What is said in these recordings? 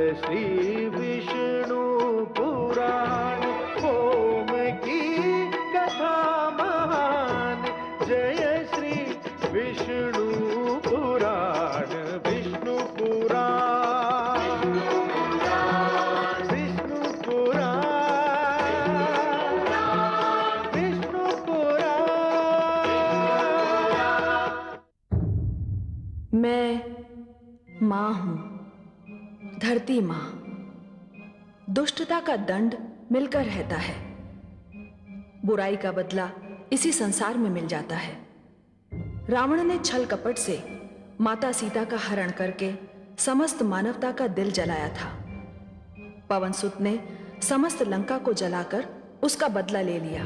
श्री विष्णु पुराण, ओम की कथा महान। जय श्री विष्णु पुराण, विष्णु पुराण, विष्णु पुराण, विष्णु पुराण। मैं माँ हूं, धरती माँ। दुष्टता का दंड मिलकर रहता है, बुराई का बदला इसी संसार में मिल जाता है। रावण ने छल कपट से माता सीता का हरण करके समस्त मानवता का दिल जलाया था। पवनसुत ने समस्त लंका को जलाकर उसका बदला ले लिया।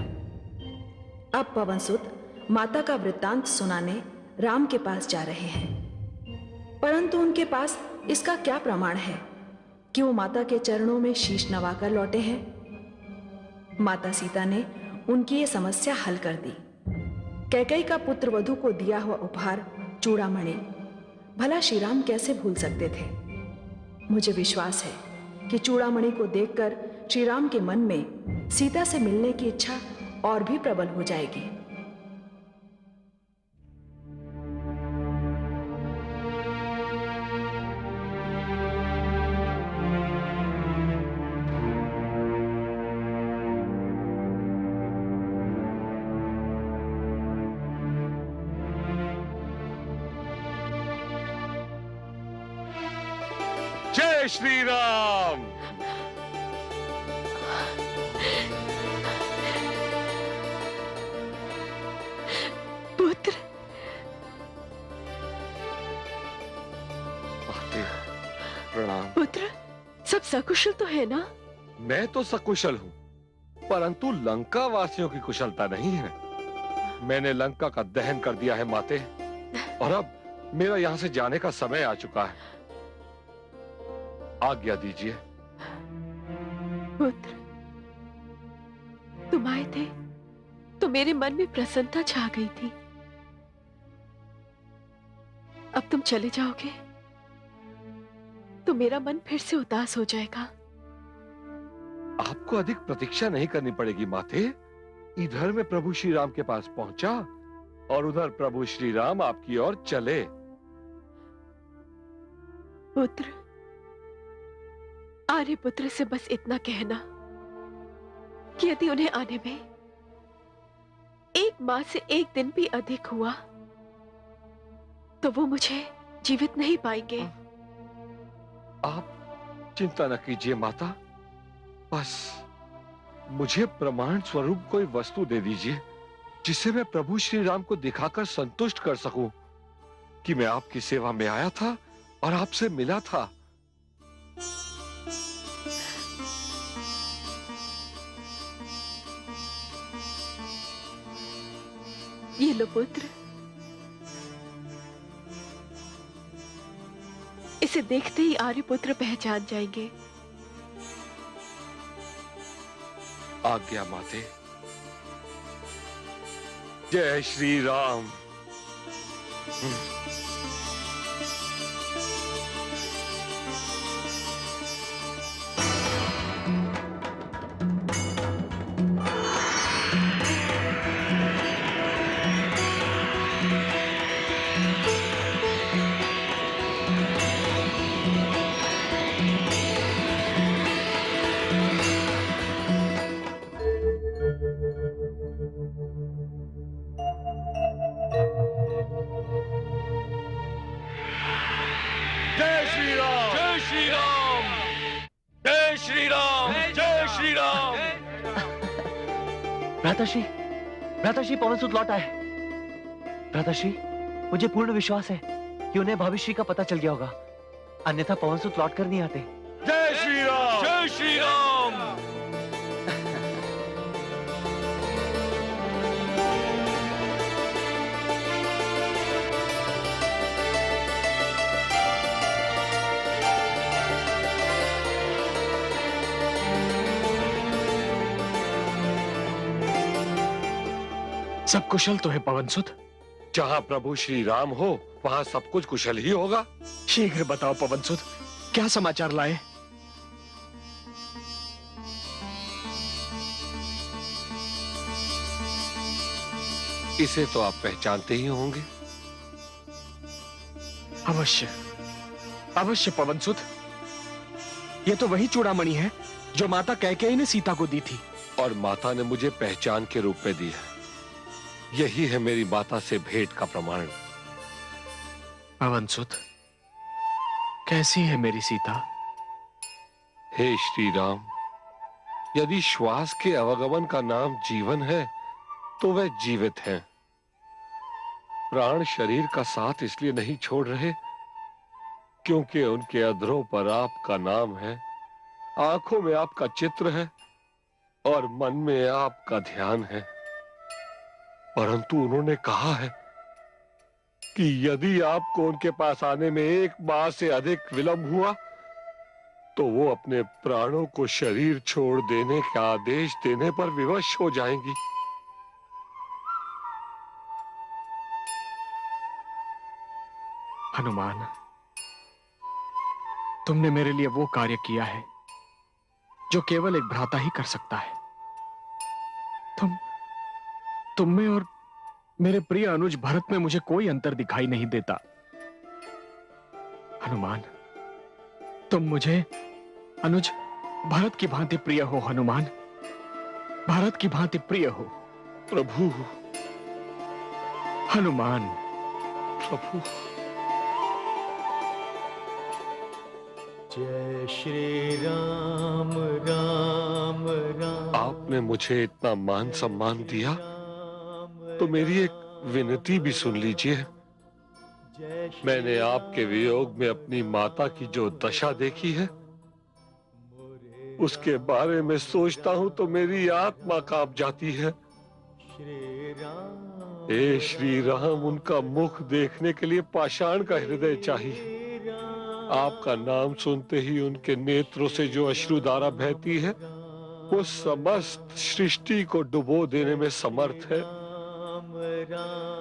अब पवनसुत माता का वृत्तांत सुनाने राम के पास जा रहे हैं, परंतु उनके पास इसका क्या प्रमाण है कि वो माता के चरणों में शीश नवाकर लौटे हैं। माता सीता ने उनकी ये समस्या हल कर दी। कैकेयी का पुत्र वधू को दिया हुआ उपहार चूड़ामणि भला श्री राम कैसे भूल सकते थे। मुझे विश्वास है कि चूड़ामणि को देखकर श्री राम के मन में सीता से मिलने की इच्छा और भी प्रबल हो जाएगी। जय श्री राम। पुत्र, प्रणाम। पुत्र, सब सकुशल तो है ना? मैं तो सकुशल हूँ, परंतु लंका वासियों की कुशलता नहीं है। मैंने लंका का दहन कर दिया है माते, और अब मेरा यहाँ से जाने का समय आ चुका है। आज्ञा दीजिए। पुत्र, तुम आए थे तो मेरे मन में प्रसन्नता छा गई थी। अब तुम चले जाओगे तो मेरा मन फिर से उदास हो जाएगा। आपको अधिक प्रतीक्षा नहीं करनी पड़ेगी माते। इधर मैं प्रभु श्री राम के पास पहुंचा और उधर प्रभु श्री राम आपकी ओर चले। पुत्र, आर्यपुत्र से बस इतना कहना कि यदि उन्हें आने में 1 माह से 1 दिन भी अधिक हुआ तो वो मुझे जीवित नहीं पाएंगे। आप चिंता न कीजिए माता, बस मुझे प्रमाण स्वरूप कोई वस्तु दे दीजिए जिसे मैं प्रभु श्री राम को दिखाकर संतुष्ट कर सकूं कि मैं आपकी सेवा में आया था और आपसे मिला था। ये लो पुत्र, इसे देखते ही आर्यपुत्र पहचान जाएंगे। आज्ञा माते। जय श्री राम। जय श्री राम। जय श्री राम। जय श्री राम। जय श्री राम। भ्राताश्री, भ्राताश्री, पवनसुत लौट आए। भ्राताश्री, मुझे पूर्ण विश्वास है कि उन्हें भविष्य का पता चल गया होगा, अन्यथा पवनसुत लौट कर नहीं आते। जय श्री राम। जय श्री राम। सब कुशल तो है पवनसुत? जहाँ प्रभु श्री राम हो वहाँ सब कुछ कुशल ही होगा। शीघ्र बताओ पवनसुत, क्या समाचार लाए? इसे तो आप पहचानते ही होंगे। अवश्य अवश्य पवनसुत, ये तो वही चूड़ामणि है जो माता कैकेयी ने सीता को दी थी। और माता ने मुझे पहचान के रूप में दी है। यही है मेरी माता से भेंट का प्रमाण। पवनसुत, कैसी है मेरी सीता? हे श्री राम, यदि श्वास के अवगमन का नाम जीवन है तो वह जीवित हैं। प्राण शरीर का साथ इसलिए नहीं छोड़ रहे क्योंकि उनके अधरों पर आपका नाम है, आंखों में आपका चित्र है और मन में आपका ध्यान है। परंतु उन्होंने कहा है कि यदि आपको उनके पास आने में 1 माह से अधिक विलंब हुआ तो वो अपने प्राणों को शरीर छोड़ देने का आदेश देने पर विवश हो जाएंगी। हनुमान, तुमने मेरे लिए वो कार्य किया है जो केवल एक भ्राता ही कर सकता है। तुम में और मेरे प्रिय अनुज भरत में मुझे कोई अंतर दिखाई नहीं देता। हनुमान, तुम मुझे अनुज भरत की भांति प्रिय हो। हनुमान, भरत की भांति प्रिय हो। प्रभु, हनुमान, प्रभु। जय श्री राम राम राम। आपने मुझे इतना मान सम्मान दिया तो मेरी एक विनती भी सुन लीजिए। मैंने आपके वियोग में अपनी माता की जो दशा देखी है उसके बारे में सोचता हूं तो मेरी आत्मा कांप जाती है। हे श्री राम, उनका मुख देखने के लिए पाषाण का हृदय चाहिए। आपका नाम सुनते ही उनके नेत्रों से जो अश्रुधारा बहती है वो समस्त सृष्टि को डुबो देने में समर्थ है।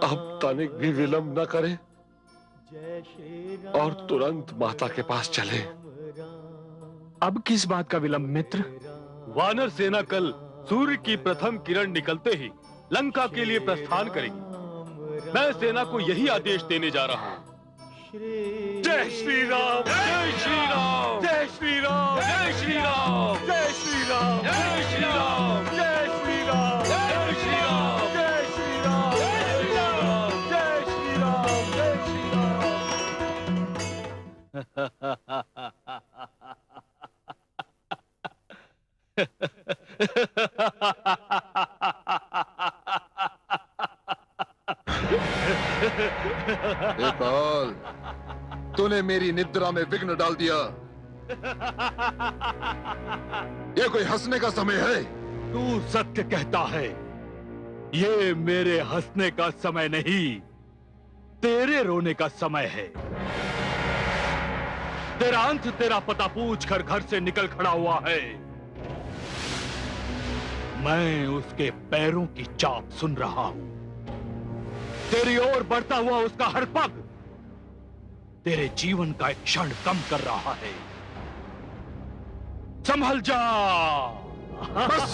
अब तनिक भी विलंब न करें और तुरंत माता के पास चले। अब किस बात का विलंब मित्र? वानर सेना कल सूर्य की प्रथम किरण निकलते ही लंका के लिए प्रस्थान करेगी। मैं सेना को यही आदेश देने जा रहा हूँ। जय श्री राम, जय श्री राम, जय श्री राम, जय श्री राम, जय श्री राम, जय श्री राम, जय श्री राम, जय श्री राम, जय श्री राम, जय श्री राम, जय श्री राम, जय काल, तूने मेरी निद्रा में विघ्न डाल दिया। ये कोई हंसने का समय है? तू सत्य कहता है। ये मेरे हंसने का समय नहीं, तेरे रोने का समय है। तेरा अंत तेरा पता पूछकर घर से निकल खड़ा हुआ है। मैं उसके पैरों की चाप सुन रहा हूं। तेरी ओर बढ़ता हुआ उसका हर पग तेरे जीवन का एक क्षण कम कर रहा है। संभल जा। बस।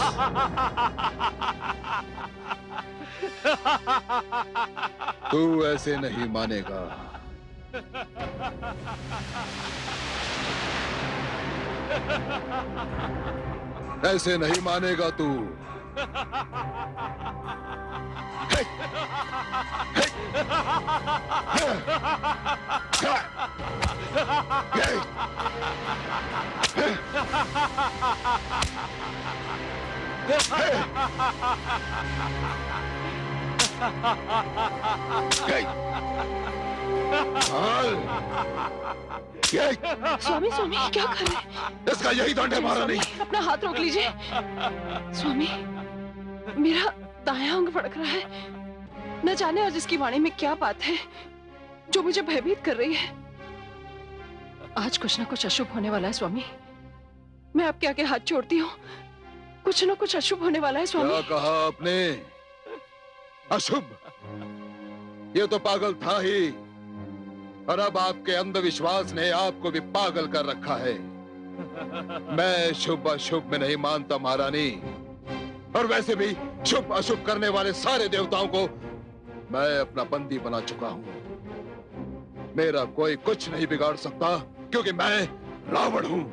तू ऐसे नहीं मानेगा। ऐसे नहीं मानेगा तू। स्वामी, स्वामी क्या कर रहे हैं? इसका यही दंड है, मारा नहीं। अपना हाथ रोक लीजिए। स्वामी, मेरा दायां अंग फड़क रहा है। न जाने आज इसकी वाणी में क्या बात है जो मुझे भयभीत कर रही है। आज कुछ न कुछ अशुभ होने वाला है स्वामी। मैं आपके आगे हाथ जोड़ती हूँ। कुछ न कुछ अशुभ होने वाला है स्वामी। क्या कहा आपने? अशुभ? ये तो पागल था ही, और अब आपके अंधविश्वास ने आपको भी पागल कर रखा है। मैं शुभ अशुभ में नहीं मानता महारानी, और वैसे भी शुभ अशुभ करने वाले सारे देवताओं को मैं अपना बंदी बना चुका हूं। मेरा कोई कुछ नहीं बिगाड़ सकता, क्योंकि मैं रावण हूं।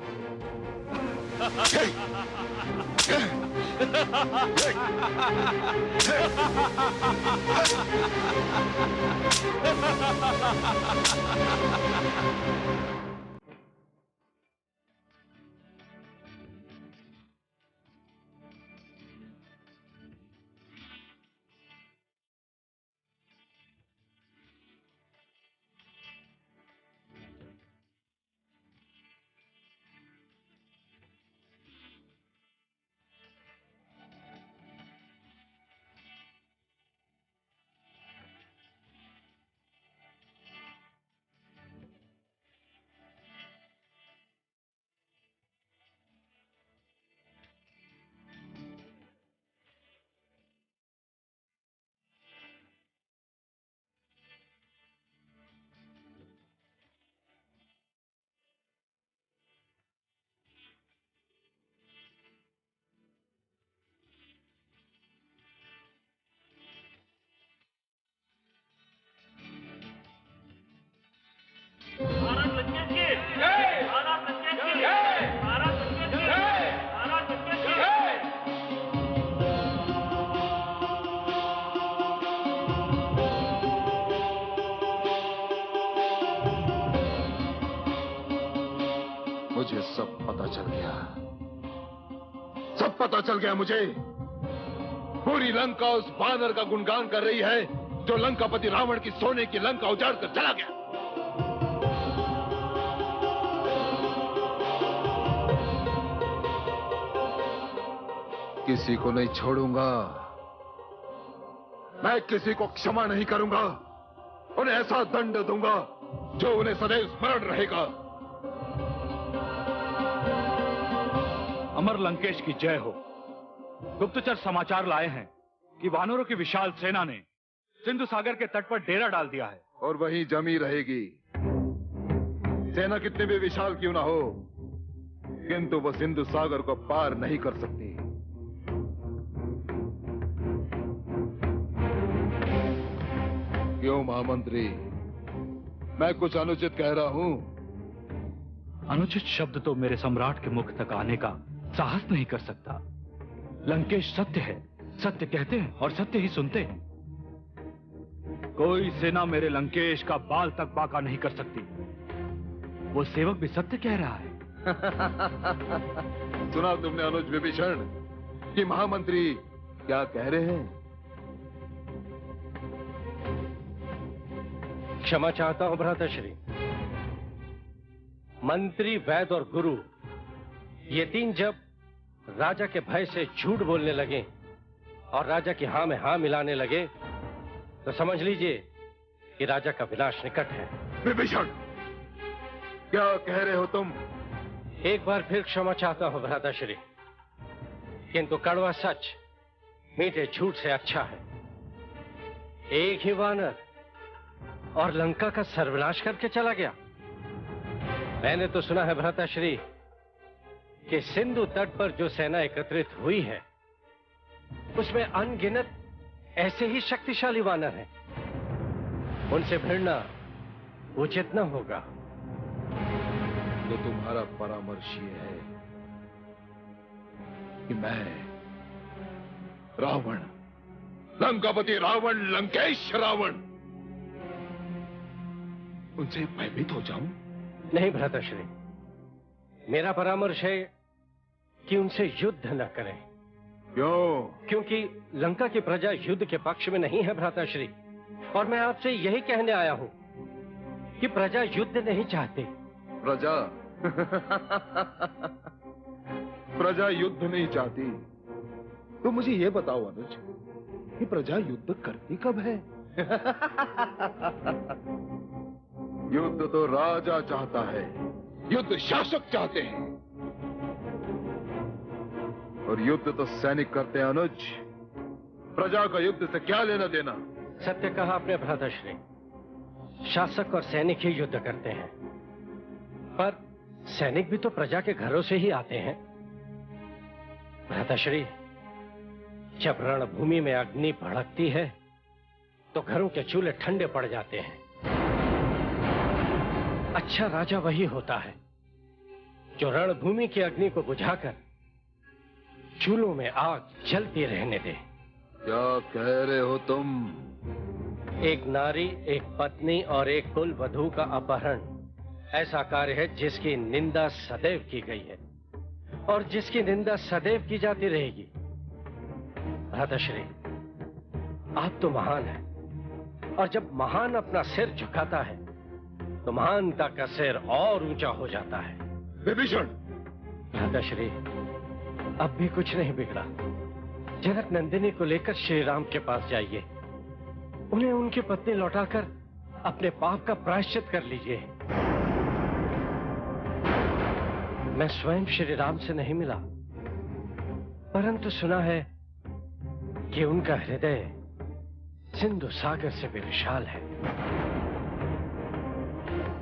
मुझे सब पता चल गया, सब पता चल गया मुझे। पूरी लंका उस बानर का गुणगान कर रही है जो लंकापति रावण की सोने की लंका उजाड़ कर चला गया। किसी को नहीं छोड़ूंगा, मैं किसी को क्षमा नहीं करूंगा। उन्हें ऐसा दंड दूंगा जो उन्हें सदैव स्मरण रहेगा। अमर लंकेश की जय हो। गुप्तचर समाचार लाए हैं कि वानरों की विशाल सेना ने सिंधु सागर के तट पर डेरा डाल दिया है और वहीं जमी रहेगी। सेना कितने भी विशाल क्यों ना हो, किंतु वो सिंधु सागर को पार नहीं कर सकती। क्यों महामंत्री, मैं कुछ अनुचित कह रहा हूं? अनुचित शब्द तो मेरे सम्राट के मुख तक आने का साहस नहीं कर सकता। लंकेश सत्य है, सत्य कहते हैं और सत्य ही सुनते हैं। कोई सेना मेरे लंकेश का बाल तक बाका नहीं कर सकती। वो सेवक भी सत्य कह रहा है। सुना तुमने अनुज विभीषण कि महामंत्री क्या कह रहे हैं? क्षमा चाहता हूं भ्राताश्री। मंत्री, वैद्य और गुरु ये तीन जब राजा के भय से झूठ बोलने लगे और राजा की हां में हां मिलाने लगे तो समझ लीजिए कि राजा का विनाश निकट है। विभीषण, क्या कह रहे हो तुम? एक बार फिर क्षमा चाहता हूं भ्राताश्री, किंतु कड़वा सच मीठे झूठ से अच्छा है। एक ही वानर और लंका का सर्वनाश करके चला गया। मैंने तो सुना है भ्राताश्री कि सिंधु तट पर जो सेना एकत्रित हुई है उसमें अनगिनत ऐसे ही शक्तिशाली वानर हैं। उनसे भिड़ना उचित न होगा। तो तुम्हारा परामर्श ये है कि मैं रावण, लंकापति रावण, लंकेश रावण, उनसे भयभीत हो जाऊं? नहीं भ्राताश्री, मेरा परामर्श है कि उनसे युद्ध न करें। क्यों? क्योंकि लंका की प्रजा युद्ध के पक्ष में नहीं है भ्राताश्री, और मैं आपसे यही कहने आया हूं कि प्रजा युद्ध नहीं चाहती। प्रजा प्रजा युद्ध नहीं चाहती? तो मुझे ये बताओ अनुज कि प्रजा युद्ध करती कब है? युद्ध तो राजा चाहता है, युद्ध शासक चाहते हैं, और युद्ध तो सैनिक करते हैं अनुज। प्रजा का युद्ध से क्या लेना देना? सत्य कहा आपने भ्राताश्री, शासक और सैनिक ही युद्ध करते हैं, पर सैनिक भी तो प्रजा के घरों से ही आते हैं। भ्राताश्री, जब रणभूमि में अग्नि भड़कती है तो घरों के चूल्हे ठंडे पड़ जाते हैं। अच्छा राजा वही होता है जो रणभूमि की अग्नि को बुझाकर चूल्हों में आग जलती रहने दे। क्या कह रहे हो तुम? एक नारी, एक पत्नी और एक कुल वधू का अपहरण ऐसा कार्य है जिसकी निंदा सदैव की गई है और जिसकी निंदा सदैव की जाती रहेगी। भ्राताश्री, आप तो महान हैं और जब महान अपना सिर झुकाता है तो महानता का सिर और ऊंचा हो जाता है। विभीषण! भ्राताश्री, अब भी कुछ नहीं बिगड़ा। जनक नंदिनी को लेकर श्री राम के पास जाइए, उन्हें उनकी पत्नी लौटाकर अपने पाप का प्रायश्चित कर लीजिए। मैं स्वयं श्री राम से नहीं मिला, परंतु सुना है कि उनका हृदय सिंधु सागर से भी विशाल है।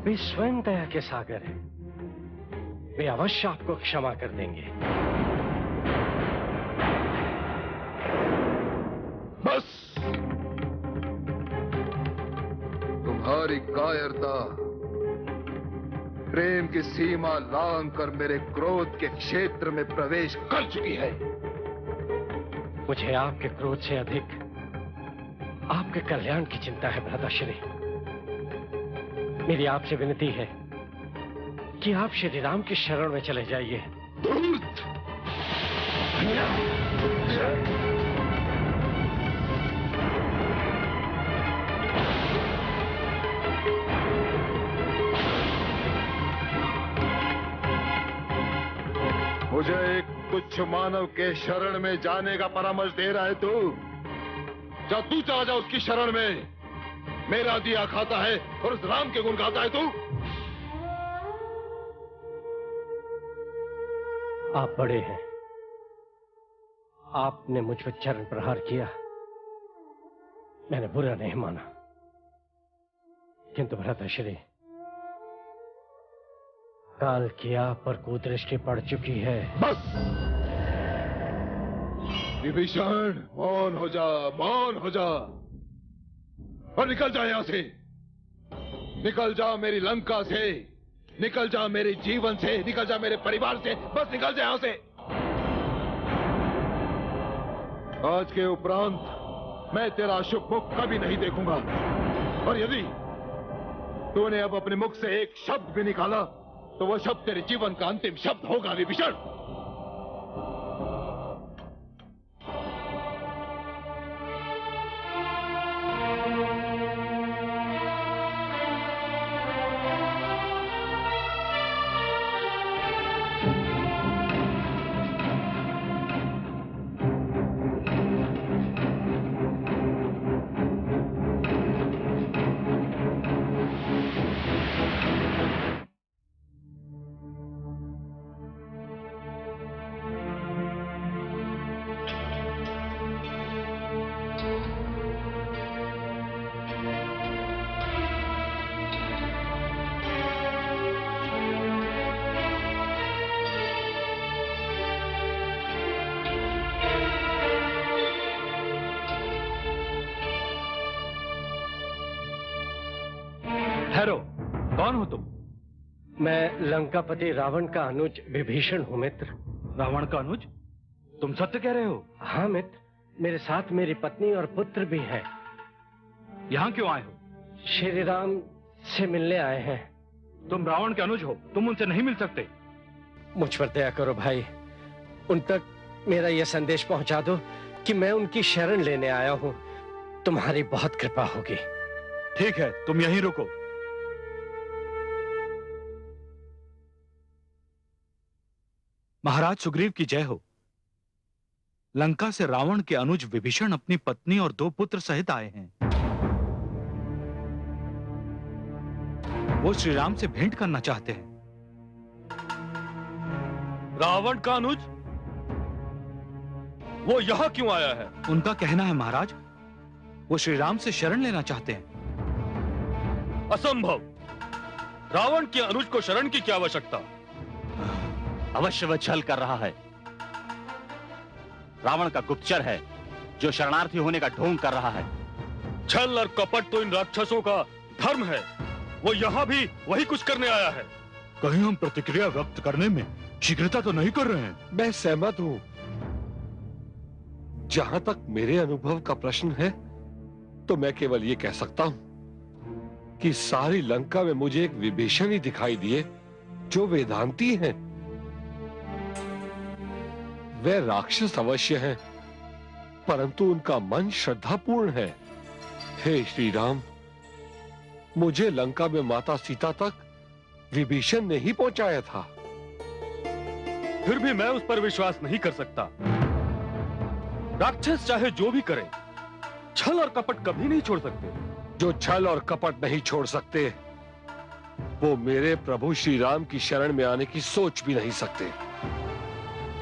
वे स्वयं दया के सागर हैं। वे अवश्य आपको क्षमा कर देंगे। बस! तुम्हारी कायरता प्रेम की सीमा लांघ कर मेरे क्रोध के क्षेत्र में प्रवेश कर चुकी है। मुझे आपके क्रोध से अधिक आपके कल्याण की चिंता है भ्राताश्री। मेरी आपसे विनती है कि आप श्री राम की शरण में चले जाइए। धूर्त! मुझे एक तुच्छ मानव के शरण में जाने का परामर्श दे रहा है तू? जा तू चला जा उसकी शरण में। मेरा दिया खाता है और उस राम के गुण गाता है तू। आप बड़े हैं, आपने मुझ पर चरण प्रहार किया, मैंने बुरा नहीं माना, किंतु भ्राताश्री, काल की आप पर कुदृष्टि पड़ चुकी है। बस! विभीषण, मौन हो जा, मौन हो जा और निकल जा यहां से। निकल जा मेरी लंका से, निकल जा मेरे जीवन से, निकल जा मेरे परिवार से। बस निकल जा यहां से। आज के उपरांत मैं तेरा शुभ मुख कभी नहीं देखूंगा और यदि तूने अब अपने मुख से एक शब्द भी निकाला तो वह शब्द तेरे जीवन का अंतिम शब्द होगा। विभीषण! ठहरो, कौन हो तुम? मैं लंकापति रावण का अनुज विभीषण हूं मित्र। रावण का अनुज? तुम सत्य कह रहे हो? हाँ मित्र, मेरे साथ मेरी पत्नी और पुत्र भी है। यहाँ क्यों आए हो? श्री राम से मिलने आए हैं। तुम रावण के अनुज हो, तुम उनसे नहीं मिल सकते। मुझ पर दया करो भाई, उन तक मेरा यह संदेश पहुंचा दो कि मैं उनकी शरण लेने आया हूं। तुम्हारी बहुत कृपा होगी। ठीक है, तुम यहीं रुको। महाराज सुग्रीव की जय हो। लंका से रावण के अनुज विभीषण अपनी पत्नी और 2 पुत्र सहित आए हैं। वो श्री राम से भेंट करना चाहते हैं। रावण का अनुज? वो यहां क्यों आया है? उनका कहना है महाराज, वो श्री राम से शरण लेना चाहते हैं। असंभव! रावण के अनुज को शरण की क्या आवश्यकता? अवश्य वह छल कर रहा है। रावण का गुप्तचर है जो शरणार्थी होने का ढोंग कर रहा है। छल और कपट तो इन राक्षसों का धर्म है। वो यहाँ भी वही कुछ करने आया है। कहीं हम प्रतिक्रिया व्यक्त करने में शीघ्रता तो नहीं कर रहे हैं? मैं सहमत हूं। जहां तक मेरे अनुभव का प्रश्न है तो मैं केवल ये कह सकता हूं कि सारी लंका में मुझे एक विभीषण ही दिखाई दिए जो वेदांती हैं। वे राक्षस अवश्य हैं, परंतु उनका मन श्रद्धापूर्ण है। हे श्री राम, मुझे लंका में माता सीता तक विभीषण ने ही पहुंचाया था। फिर भी मैं उस पर विश्वास नहीं कर सकता। राक्षस चाहे जो भी करे, छल और कपट कभी नहीं छोड़ सकते। जो छल और कपट नहीं छोड़ सकते, वो मेरे प्रभु श्री राम की शरण में आने की सोच भी नहीं सकते।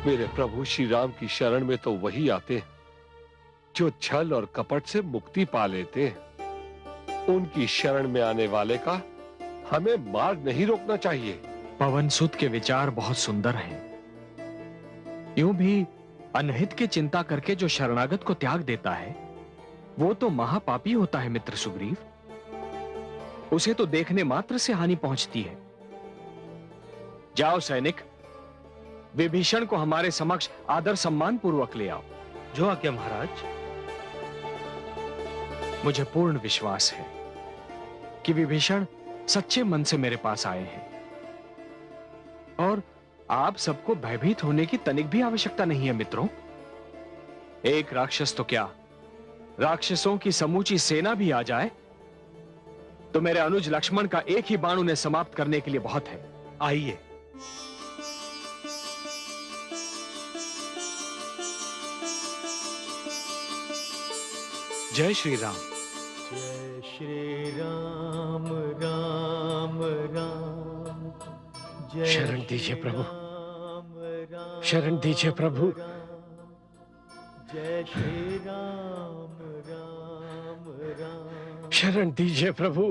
मेरे प्रभु श्री राम की शरण में तो वही आते जो छल और कपट से मुक्ति पा लेते। उनकी शरण में आने वाले का हमें मार्ग नहीं रोकना चाहिए। पवन सुत के विचार बहुत सुंदर हैं। यूं भी अनहित की चिंता करके जो शरणागत को त्याग देता है वो तो महापापी होता है मित्र सुग्रीव। उसे तो देखने मात्र से हानि पहुंचती है। जाओ सैनिक, विभीषण को हमारे समक्ष आदर सम्मान पूर्वक ले आओ। जो आज्ञा महाराज। मुझे पूर्ण विश्वास है कि विभीषण सच्चे मन से मेरे पास आए हैं और आप सबको भयभीत होने की तनिक भी आवश्यकता नहीं है मित्रों। एक राक्षस तो क्या, राक्षसों की समूची सेना भी आ जाए तो मेरे अनुज लक्ष्मण का एक ही बाण उन्हें समाप्त करने के लिए बहुत है। आइए। जय श्री राम। जय श्री राम राम राम। जय शरण दीजिए प्रभु, राम शरण दीजिए प्रभु। जय श्री राम राम राम। शरण दीजिए प्रभु।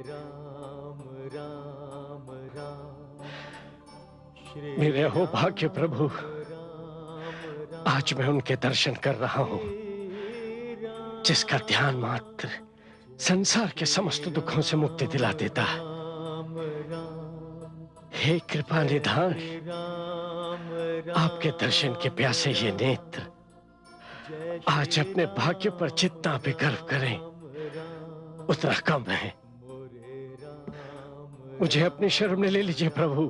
राम राम राम। श्री मेरे हो भाग्य प्रभु, आज मैं उनके दर्शन कर रहा हूं जिसका ध्यान मात्र संसार के समस्त दुखों से मुक्ति दिला देता है। हे कृपा निधान, आपके दर्शन के प्यासे ये नेत्र आज अपने भाग्य पर जितना भी गर्व करें उतना कम है। मुझे अपनी शरण में ले लीजिए प्रभु।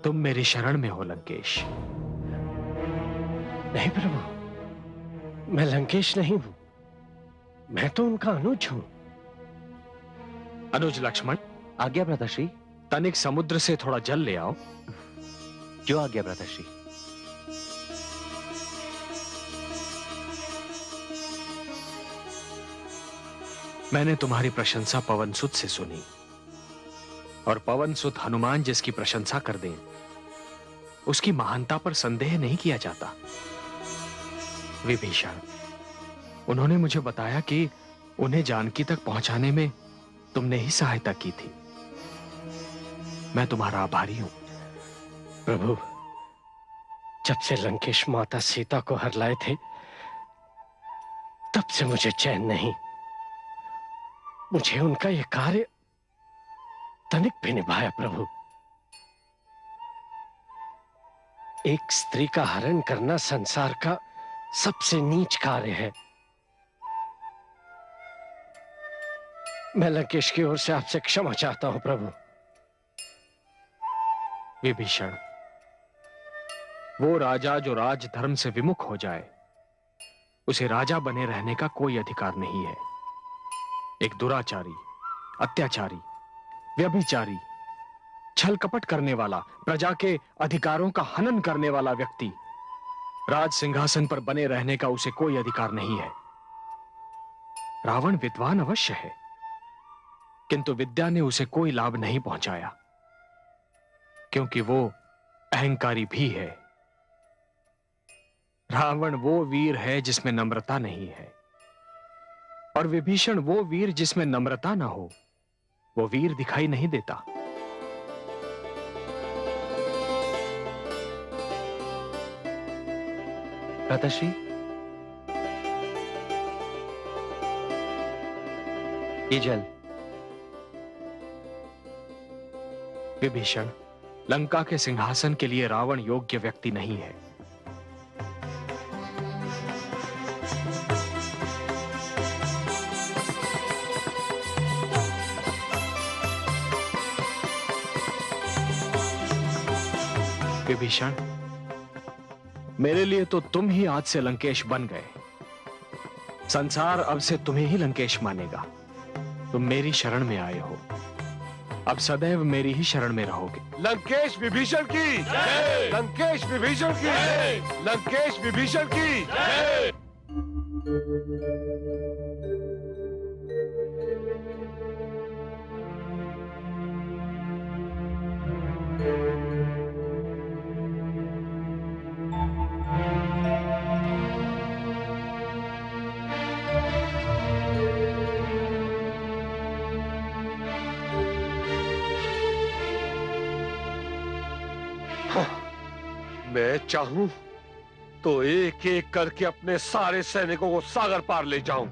तुम मेरी शरण में हो लंकेश। नहीं प्रभु, मैं लंकेश नहीं हूं, मैं तो उनका अनुज हूं। अनुज लक्ष्मण। आज्ञा भ्राताश्री। तनिक समुद्र से थोड़ा जल ले आओ। जो आज्ञा भ्राताश्री। मैंने तुम्हारी प्रशंसा पवन सुत से सुनी और पवन सुत हनुमान जिसकी प्रशंसा कर दें उसकी महानता पर संदेह नहीं किया जाता। विभीषण, उन्होंने मुझे बताया कि उन्हें जानकी तक पहुंचाने में तुमने ही सहायता की थी। मैं तुम्हारा आभारी हूं। प्रभु, जब से लंकेश माता सीता को हर लाए थे तब से मुझे चैन नहीं। मुझे उनका यह कार्य तनिक भी निभाया प्रभु। एक स्त्री का हरण करना संसार का सबसे नीच कार्य है। मैं लंकेश की ओर से आपसे क्षमा चाहता हूं प्रभु। विभीषण, वो राजा जो राजधर्म से विमुख हो जाए उसे राजा बने रहने का कोई अधिकार नहीं है। एक दुराचारी, अत्याचारी, व्यभिचारी, छल कपट करने वाला, प्रजा के अधिकारों का हनन करने वाला व्यक्ति राज सिंहासन पर बने रहने का उसे कोई अधिकार नहीं है। रावण विद्वान अवश्य है, किंतु विद्या ने उसे कोई लाभ नहीं पहुंचाया, क्योंकि वो अहंकारी भी है। रावण वो वीर है जिसमें नम्रता नहीं है, और विभीषण वो वीर जिसमें नम्रता ना हो। वो वीर दिखाई नहीं देता। भ्राताश्री, ये जल। विभीषण, लंका के सिंहासन के लिए रावण योग्य व्यक्ति नहीं है। विभीषण, मेरे लिए तो तुम ही आज से लंकेश बन गए। संसार अब से तुम्हें ही लंकेश मानेगा। तुम मेरी शरण में आए हो, अब सदैव मेरी ही शरण में रहोगे। लंकेश विभीषण की जय! लंकेश विभीषण की जय! लंकेश विभीषण की जय! मैं चाहूं तो एक एक करके अपने सारे सैनिकों को सागर पार ले जाऊं,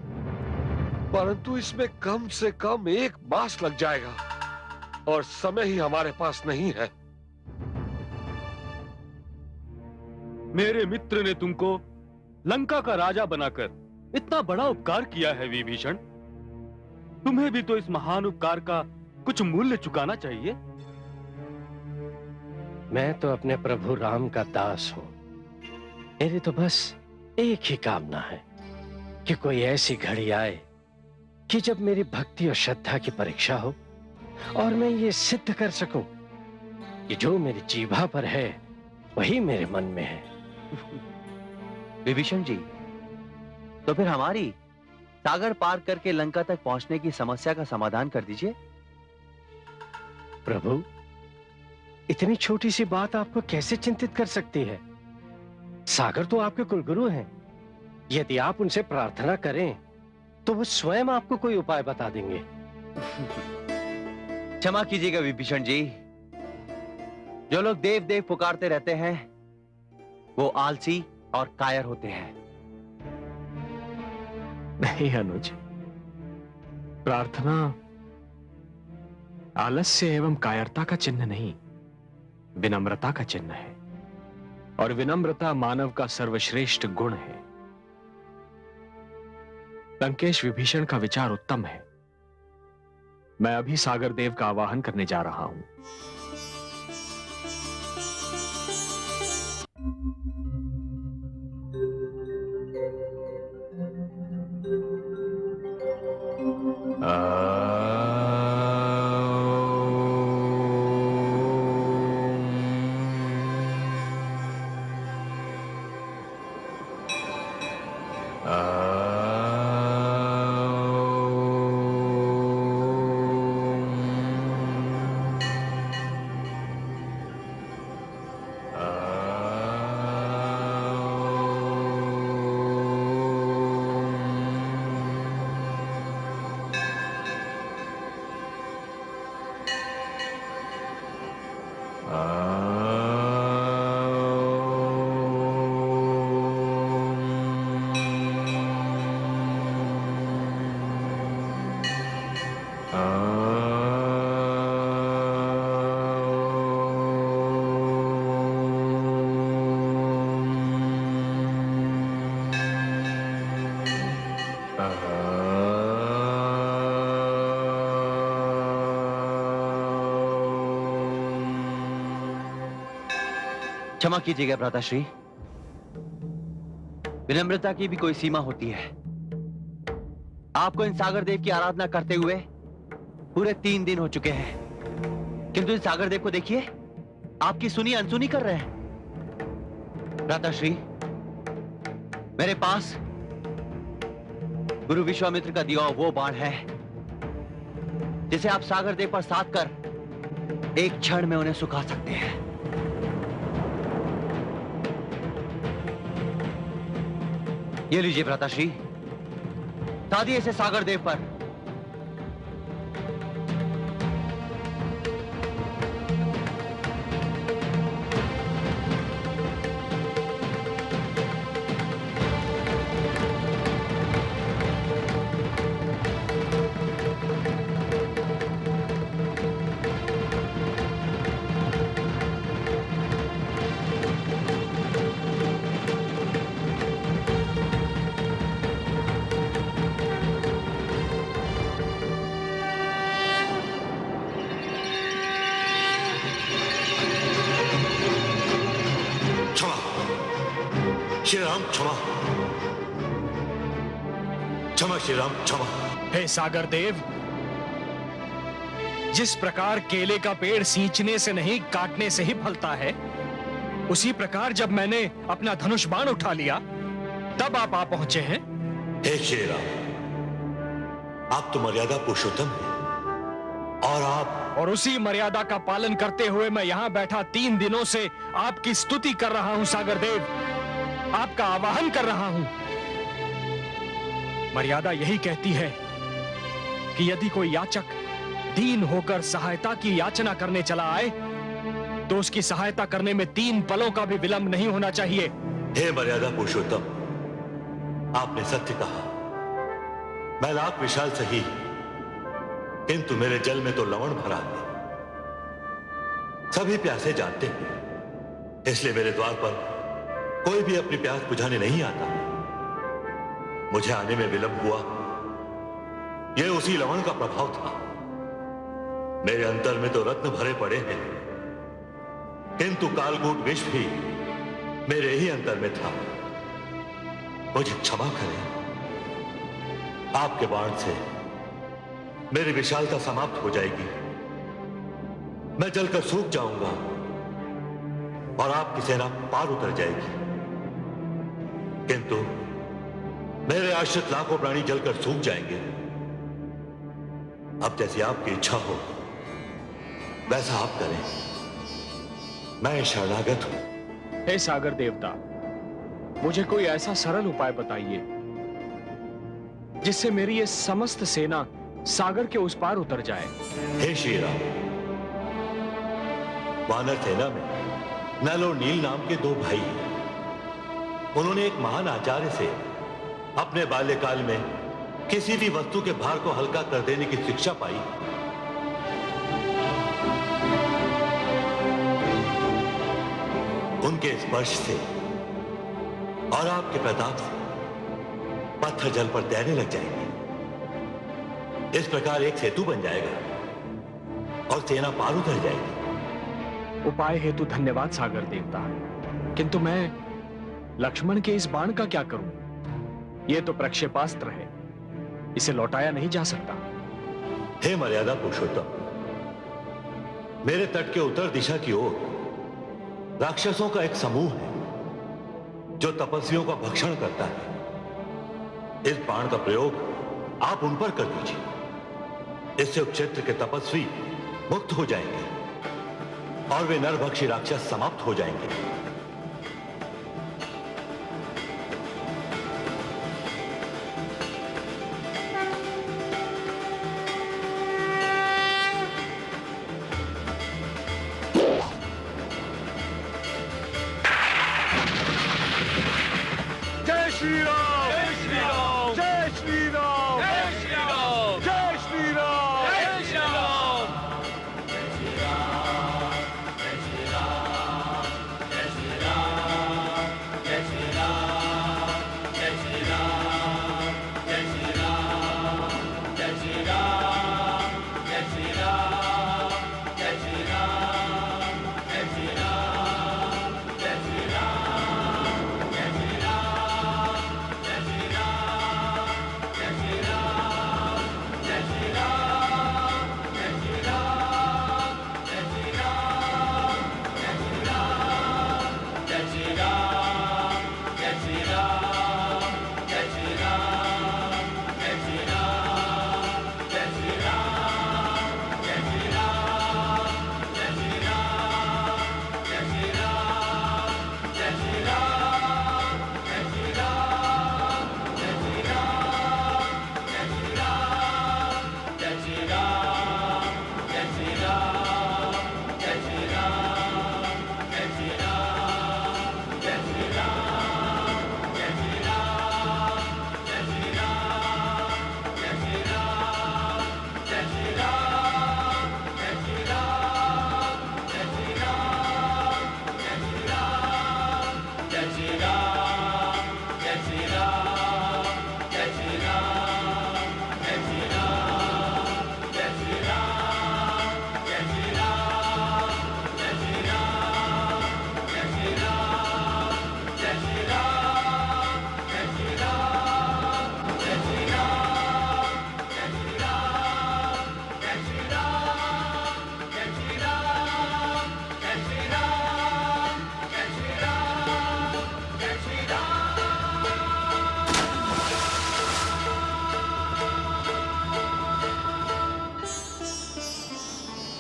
परंतु इसमें कम से कम 1 मास लग जाएगा और समय ही हमारे पास नहीं है। मेरे मित्र ने तुमको लंका का राजा बनाकर इतना बड़ा उपकार किया है विभीषण, तुम्हें भी तो इस महान उपकार का कुछ मूल्य चुकाना चाहिए। मैं तो अपने प्रभु राम का दास हूं। मेरी तो बस एक ही कामना है कि कोई ऐसी घड़ी आए कि जब मेरी भक्ति और श्रद्धा की परीक्षा हो और मैं ये सिद्ध कर सकूं कि जो मेरी जीभा पर है वही मेरे मन में है। विभीषण जी, तो फिर हमारी सागर पार करके लंका तक पहुंचने की समस्या का समाधान कर दीजिए। प्रभु, इतनी छोटी सी बात आपको कैसे चिंतित कर सकती है? सागर तो आपके कुलगुरु हैं। यदि आप उनसे प्रार्थना करें तो वो स्वयं आपको कोई उपाय बता देंगे। क्षमा कीजिएगा विभीषण जी, जो लोग देव देव पुकारते रहते हैं वो आलसी और कायर होते हैं। नहीं अनुज, प्रार्थना आलस्य एवं कायरता का चिन्ह नहीं, विनम्रता का चिन्ह है, और विनम्रता मानव का सर्वश्रेष्ठ गुण है। लंकेश विभीषण का विचार उत्तम है। मैं अभी सागर देव का आवाहन करने जा रहा हूं। क्षमा कीजिएगा भ्राताश्री, विनम्रता की भी कोई सीमा होती है। आपको इन सागर देव की आराधना करते हुए पूरे 3 दिन हो चुके हैं, किंतु इन सागर देव को देखिए, आपकी सुनी अनसुनी कर रहे हैं। भ्राताश्री, मेरे पास गुरु विश्वामित्र का दिया वो बाण है जिसे आप सागर देव पर साध कर एक क्षण में उन्हें सुखा सकते हैं। ये लीजिए भ्राताश्री, साधिए इसे सागर देव पर। श्री राम क्षमा, क्षमा श्री राम क्षमा। हे सागर देव, जिस प्रकार केले का पेड़ सींचने से नहीं काटने से ही फलता है, उसी प्रकार जब मैंने अपना धनुष बाण उठा लिया तब आप आ पहुंचे हैं। हे श्री राम, आप तो मर्यादा पुरुषोत्तम हैं और उसी मर्यादा का पालन करते हुए मैं यहां बैठा 3 दिनों से आपकी स्तुति कर रहा हूं सागर देव, आपका आवाहन कर रहा हूं। मर्यादा यही कहती है कि यदि कोई याचक दीन होकर सहायता की याचना करने चला आए तो उसकी सहायता करने में 3 पलों का भी विलंब नहीं होना चाहिए। हे मर्यादा पुरुषोत्तम, आपने सत्य कहा। मैं लाख विशाल सही, किंतु मेरे जल में तो लवण भरा है। सभी प्यासे जानते हैं, इसलिए मेरे द्वार पर कोई भी अपनी प्यास बुझाने नहीं आता। मुझे आने में विलंब हुआ, यह उसी लवण का प्रभाव था। मेरे अंतर में तो रत्न भरे पड़े हैं, किंतु कालकूट विष भी मेरे ही अंतर में था। मुझे क्षमा करें, आपके बाण से मेरी विशालता समाप्त हो जाएगी। मैं जलकर सूख जाऊंगा और आपकी सेना पार उतर जाएगी, किंतु मेरे आश्रित लाखों प्राणी जलकर सूख जाएंगे। अब जैसी आपकी इच्छा हो वैसा आप करें, मैं शरणागत हूं। हे सागर देवता, मुझे कोई ऐसा सरल उपाय बताइए जिससे मेरी ये समस्त सेना सागर के उस पार उतर जाए। हे श्री राम, वानर सेना में नल और नील नाम के 2 भाई हैं। उन्होंने एक महान आचार्य से अपने बाल्यकाल में किसी भी वस्तु के भार को हल्का कर देने की शिक्षा पाई। उनके स्पर्श से और आपके प्रताप से पत्थर जल पर तैरने लग जाएंगे। इस प्रकार एक सेतु बन जाएगा और सेना पार उतर जाएगी। उपाय हेतु धन्यवाद सागर देवता, किंतु मैं लक्ष्मण के इस बाण का क्या करूं? यह तो प्रक्षेपास्त्र है, इसे लौटाया नहीं जा सकता। हे मर्यादा पुरुषोत्तम, मेरे तट के उत्तर दिशा की ओर राक्षसों का एक समूह है जो तपस्वियों का भक्षण करता है। इस बाण का प्रयोग आप उन पर कर दीजिए, इससे उस क्षेत्र के तपस्वी मुक्त हो जाएंगे और वे नरभक्षी राक्षस समाप्त हो जाएंगे। जय श्री राम, जय श्री राम, जय श्री राम, जय श्री राम, जय श्री राम, जय श्री राम, जय श्री राम, जय श्री राम, जय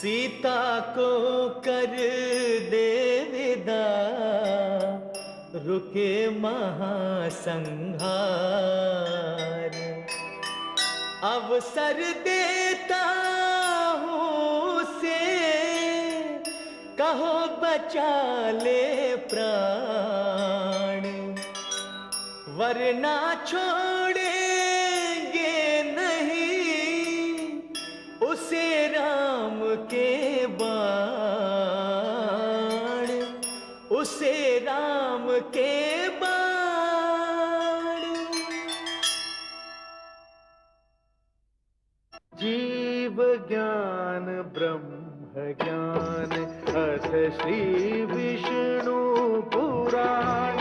सीता को कर दे विदा, रुके महासंहार। अवसर देता हूँ से, कहो बचा ले प्राण, वरना छोड़ेंगे नहीं उसे राम के बाण, उसे राम के बाण। जीव ज्ञान ब्रह्म ज्ञान अथ श्री विष्णु पुराण,